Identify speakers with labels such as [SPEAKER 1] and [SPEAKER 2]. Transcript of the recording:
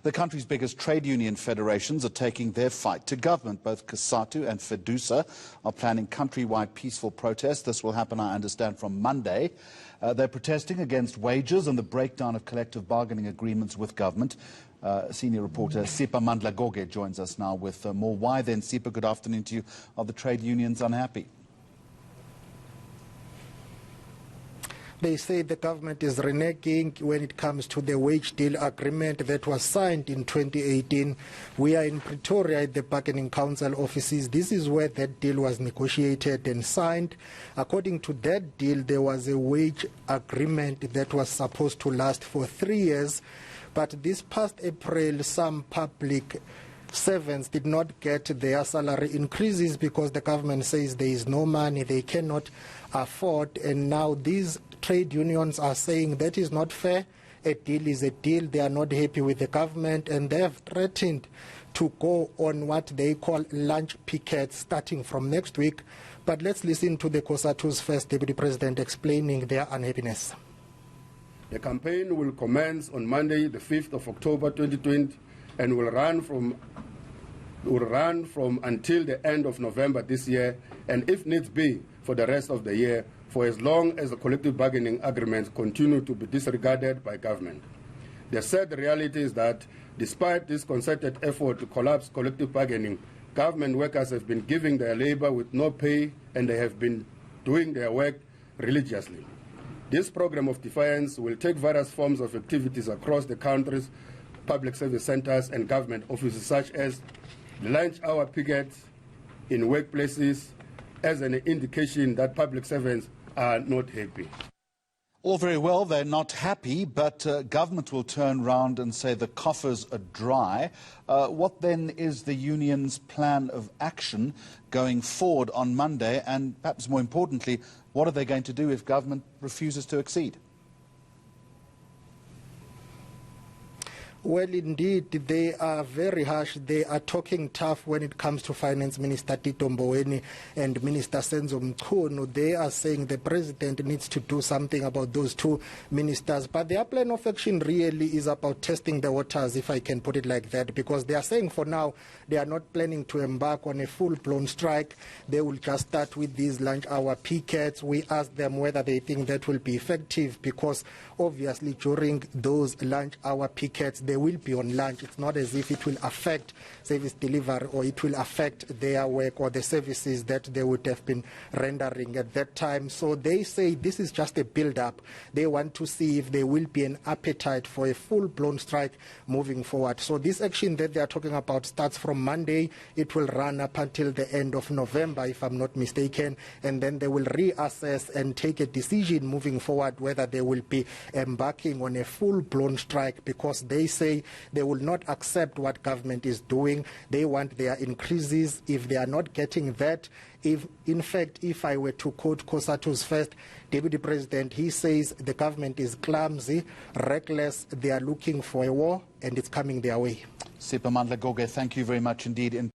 [SPEAKER 1] The country's biggest trade union federations are taking their fight to government. Both Cosatu and Fedusa are planning countrywide peaceful protests. This will happen, I understand, from Monday. They're protesting against wages and the breakdown of collective bargaining agreements with government. Senior reporter Sipa Mandla-Goge joins us now with more. Why then, Sipa, good afternoon to you. Are the trade unions unhappy?
[SPEAKER 2] They say the government is reneging when it comes to the wage deal agreement that was signed in 2018. We are in Pretoria at the Bargaining Council offices. This is where that deal was negotiated and signed. According to that deal, there was a wage agreement that was supposed to last for 3 years. But this past April, some public servants did not get their salary increases because the government says there is no money, they cannot afford. And now these trade unions are saying that is not fair. A deal is a deal. They are not happy with the government, and they have threatened to go on what they call lunch pickets starting from next week. But let's listen to the Cosatu's first deputy president explaining their unhappiness.
[SPEAKER 3] The campaign will commence on Monday, the 5th of October 2020, and will run from until the end of November this year, and if needs be, for the rest of the year, for as long as the collective bargaining agreements continue to be disregarded by government. The sad reality is that despite this concerted effort to collapse collective bargaining, government workers have been giving their labor with no pay, and they have been doing their work religiously. This program of defiance will take various forms of activities across the country's public service centers and government offices, such as the lunch hour pickets in workplaces, as an indication that public servants are not happy.
[SPEAKER 1] All very well, they're not happy, but government will turn round and say the coffers are dry. What then is the union's plan of action going forward on Monday? And perhaps more importantly, what are they going to do if government refuses to accede?
[SPEAKER 2] Well, indeed, they are very harsh. They are talking tough when it comes to Finance Minister Tito Mboweni and Minister Senzo Mchunu. They are saying the president needs to do something about those two ministers. But their plan of action really is about testing the waters, if I can put it like that, because they are saying for now they are not planning to embark on a full-blown strike. They will just start with these lunch hour pickets. We asked them whether they think that will be effective, because obviously during those lunch hour pickets, they will be on lunch. It's not as if it will affect service delivery or it will affect their work or the services that they would have been rendering at that time. So they say this is just a build-up. They want to see if there will be an appetite for a full-blown strike moving forward. So this action that they are talking about starts from Monday. It will run up until the end of November, if I'm not mistaken, and then they will reassess and take a decision moving forward whether they will be embarking on a full-blown strike, because they say they will not accept what government is doing. They want their increases. If they are not getting that, in fact, if I were to quote Cosatu's first deputy president, he says the government is clumsy, reckless, they are looking for a war, and it's coming their way.
[SPEAKER 1] Sipa Mandla-Goge, thank you very much indeed.